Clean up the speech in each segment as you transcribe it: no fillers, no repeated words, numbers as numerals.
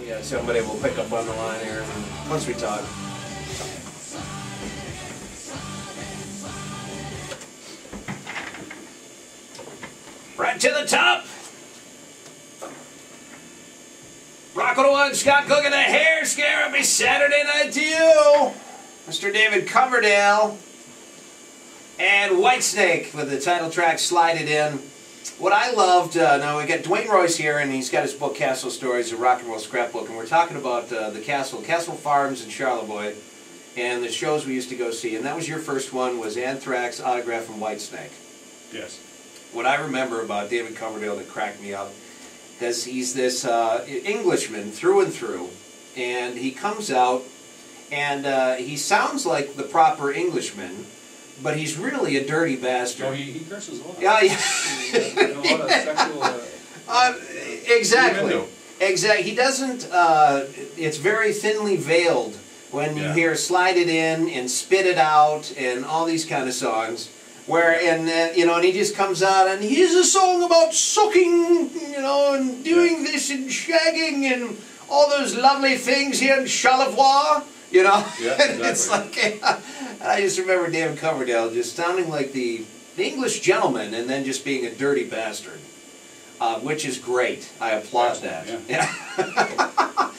Yeah, somebody will pick up on the line here once we talk. Right to the top. Rock 101, Scott Cook and the Hair Scare. Happy Saturday night to you. Mr. David Coverdale and Whitesnake with the title track Slide It In. What I loved, now we got Dwayne Royce here, and he's got his book Castle Stories, a rock and roll scrapbook, and we're talking about the Castle Farms in Charlevoix, and the shows we used to go see. And that was your first one, was Anthrax, Autograph, and Whitesnake. Yes. What I remember about David Coverdale that cracked me up, because he's this Englishman through and through, and he comes out, and he sounds like the proper Englishman, but he's really a dirty bastard. No, he curses a lot. Yeah, yeah. A lot of sexual... Exactly. Exactly. He doesn't, it's very thinly veiled when you hear Slide It In and Spit It Out and all these kind of songs. Where, and you know, and he just comes out and here's a song about sucking, you know, and doing this and shagging and all those lovely things here in Charlevoix, you know. Yeah, And exactly. it's like, I just remember David Coverdale just sounding like the English gentleman and then just being a dirty bastard, which is great. I applaud that. Yeah.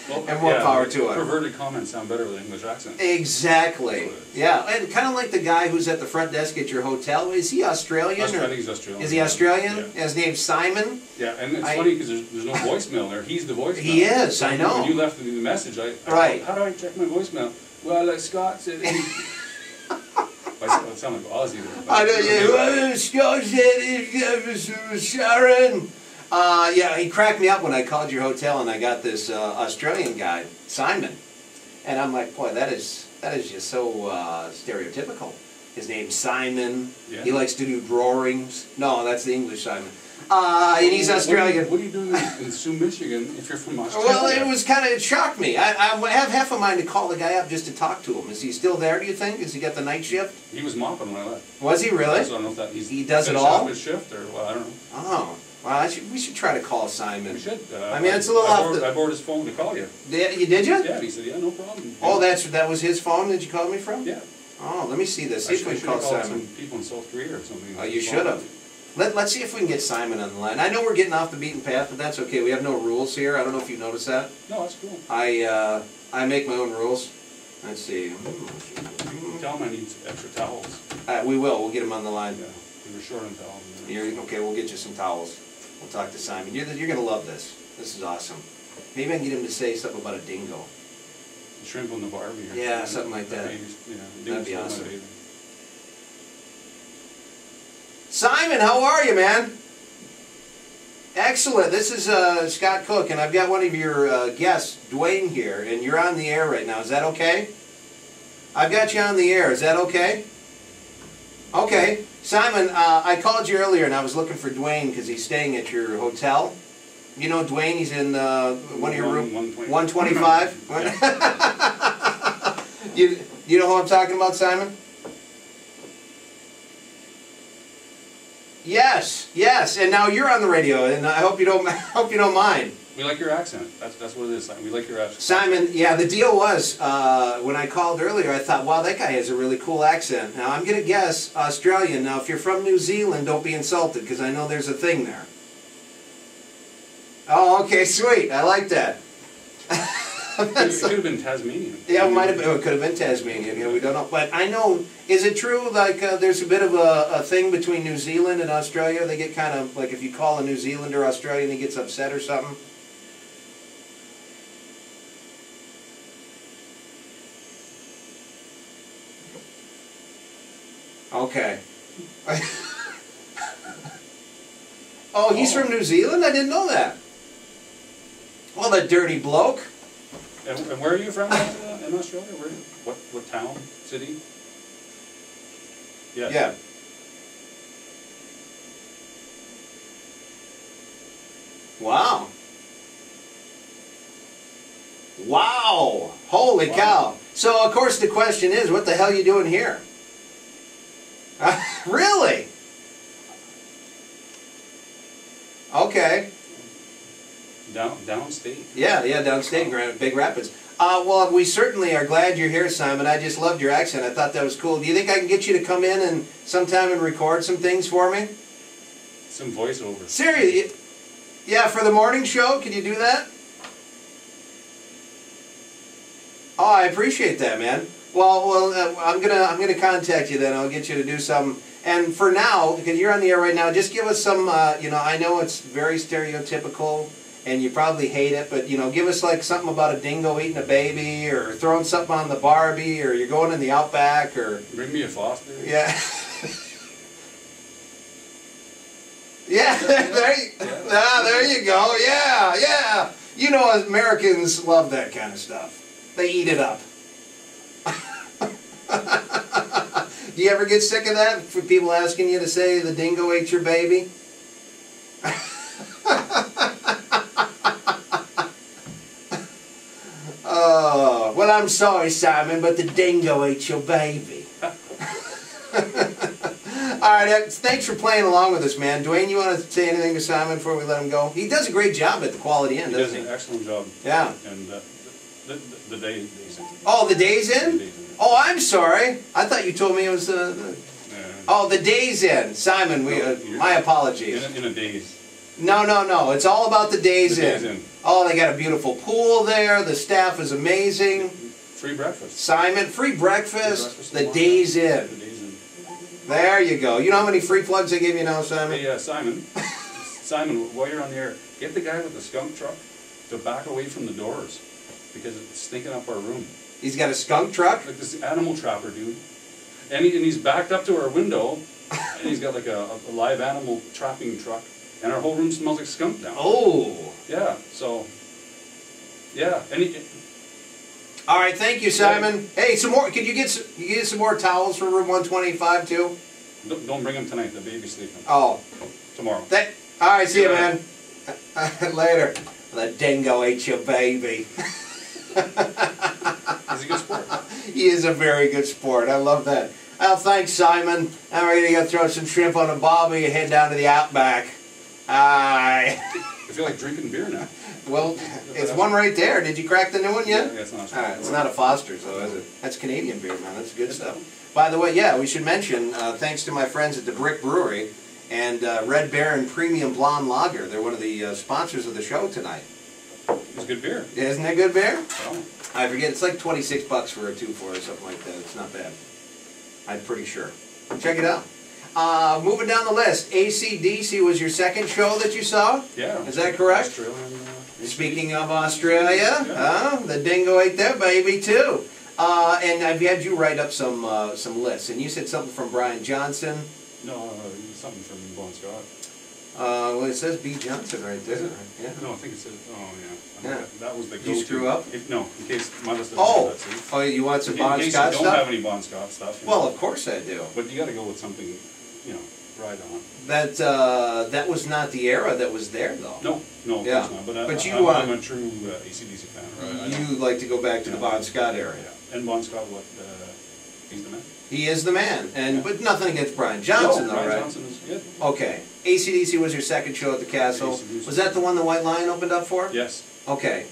Well, and more power to him. Perverted comments sound better with English accents. Exactly. Yeah, and kind of like the guy who's at the front desk at your hotel. Is he Australian? I think he's Australian. Is he Australian? Yeah. His name's Simon? Yeah, and it's funny because there's no voicemail there. He's the voicemail. He is, I know. When you left the message, right. How do I check my voicemail? Well, like Scott said... I sound like Ozzy there. I know, yeah. Well, Scott said, Sharon. Yeah, he cracked me up when I called your hotel and I got this Australian guy, Simon. And I'm like, boy, that is just so stereotypical. His name's Simon. Yeah. He likes to do drawings. No, that's the English Simon. And he's Australian. What are you doing in Sioux, Michigan, if you're from Australia? Well, it shocked me. I have half a mind to call the guy up just to talk to him. Is he still there, do you think? Has he got the night shift? He was mopping when I left. Was he really? So I don't know if that he does it all? His shift or, well, I don't know. Oh. Well, we should try to call Simon. We should. I mean, it's a little off the... I borrowed his phone to call you. Did you? Yeah, he said, yeah, no problem. Oh, that was his phone that you called me from? Yeah. Oh, let me see this. See if we can call Simon. Some people in South Korea or something. Oh, you should have. Let's see if we can get Simon on the line. I know we're getting off the beaten path, but that's okay. We have no rules here. I don't know if you noticed that. No, that's cool. I make my own rules. Let's see. Tell him I need extra towels. We will. We'll get him on the line. Yeah, we're short on towels. Okay, we'll get you some towels. We'll talk to Simon. You're going to love this. This is awesome. Maybe I can get him to say something about a dingo. Shrimp on the barbie. Yeah, something like that. That'd be awesome. Simon, how are you, man? Excellent. This is Scott Cook, and I've got one of your guests, Dwayne, here, and you're on the air right now. Is that okay? I've got you on the air. Is that okay? Okay. Simon, I called you earlier, and I was looking for Dwayne because he's staying at your hotel. You know Dwayne? He's in one of your rooms. 125? You know who I'm talking about, Simon? Yes, yes. And now you're on the radio, and I hope you don't mind. We like your accent. That's what it is. We like your accent. Simon, yeah, the deal was, when I called earlier, I thought, wow, that guy has a really cool accent. Now, I'm going to guess Australian. Now, if you're from New Zealand, don't be insulted, because I know there's a thing there. Oh, okay, sweet. I like that. It could have been Tasmanian. Yeah, it could have been Tasmanian. Yeah, we don't know. But I know, is it true, like, there's a bit of a thing between New Zealand and Australia? They get kind of, like, if you call a New Zealander Australian, he gets upset or something? Okay. Oh, he's from New Zealand? I didn't know that. Well, that dirty bloke. And where are you from in Australia? What town? City? Yes. Yeah. Wow. Wow. Holy cow. So, of course, the question is, what the hell are you doing here? Really? Okay. Downstate. Yeah, downstate, Big Rapids. Well, we certainly are glad you're here, Simon. I just loved your accent. I thought that was cool. Do you think I can get you to come in and sometime and record some things for me? Some voiceover. Seriously? Yeah, for the morning show, can you do that? Oh, I appreciate that, man. Well, I'm gonna contact you then. I'll get you to do something. And for now, because you're on the air right now, just give us some. You know, I know it's very stereotypical, and you probably hate it, but you know, give us like something about a dingo eating a baby, or throwing something on the Barbie, or you're going in the Outback, or bring me a Foster. Yeah. Yeah, there you go. Yeah. You know, Americans love that kind of stuff. They eat it up. Do you ever get sick of that? For people asking you to say the dingo ate your baby? Oh, well, I'm sorry, Simon, but the dingo ate your baby. All right, thanks for playing along with us, man. Dwayne, you want to say anything to Simon before we let him go? He does a great job at the Quality Inn, doesn't he? He does an excellent job. Yeah. And the days in. Oh, the Days Inn? The Days Inn. Oh, I'm sorry. I thought you told me it was the oh, the Days Inn. Simon, my apologies. In a daze. No. It's all about the Days The Inn. Days Inn. Oh, they got a beautiful pool there. The staff is amazing. Free breakfast. Simon, free breakfast. The Days Inn. The Days Inn. There you go. You know how many free plugs they give you now, Simon? Hey, Simon. Simon, while you're on the air, get the guy with the skunk truck to back away from the doors because it's stinking up our room. He's got a skunk truck? Like this animal trapper dude. And he's backed up to our window, and he's got like a live animal trapping truck, and our whole room smells like skunk now. Oh. Yeah, so, yeah. All right, thank you, Simon. Hey, some more. Could you get some more towels for room 125 too? Don't bring them tonight. The baby's sleeping. Oh. Tomorrow. All right, see you, man. Later. The dingo ate your baby. He's a good sport. He is a very good sport. I love that. Well, thanks, Simon. Now we're going to go throw some shrimp on a barbie and head down to the Outback. I feel like drinking beer now. Well, it's one right there. Did you crack the new one yet? Yeah, it's not. All right, it's not a Foster's, though, is it? That's Canadian beer, man. That's good stuff. By the way, yeah, we should mention, thanks to my friends at the Brick Brewery and Red Baron Premium Blonde Lager. They're one of the sponsors of the show tonight. It's good beer. Isn't that good beer? Oh. I forget. It's like $26 for a 2-for or something like that. It's not bad. I'm pretty sure. Check it out. Moving down the list, AC/DC was your second show that you saw? Yeah. Is that correct? Australian, Speaking of Australia, the dingo ate their baby too. And I've had you write up some lists, and you said something from Brian Johnson. No, something from Bon Scott. Well, it says B. Johnson right there. Is it? Yeah. No, I think it says. Oh, yeah. Yeah. That was the Did go-to. you screw up? No, in case my list doesn't Oh, have that, see? oh, you want some In Bon case Scott you don't stuff? have any Bon Scott stuff. Well, of course I do. But you got to go with something, right on. That was not the era that was there, though. No, of Yeah. course not. But I'm a true AC/DC fan, right? You like to go back to the Bon Scott era. Yeah. And Bon Scott, he's the man. He is the man, but nothing against Brian Johnson, though, Brian right? Johnson is good. Okay. AC/DC was your second show at the Castle. AC/DC. Was that the one the White Lion opened up for? Yes. Okay.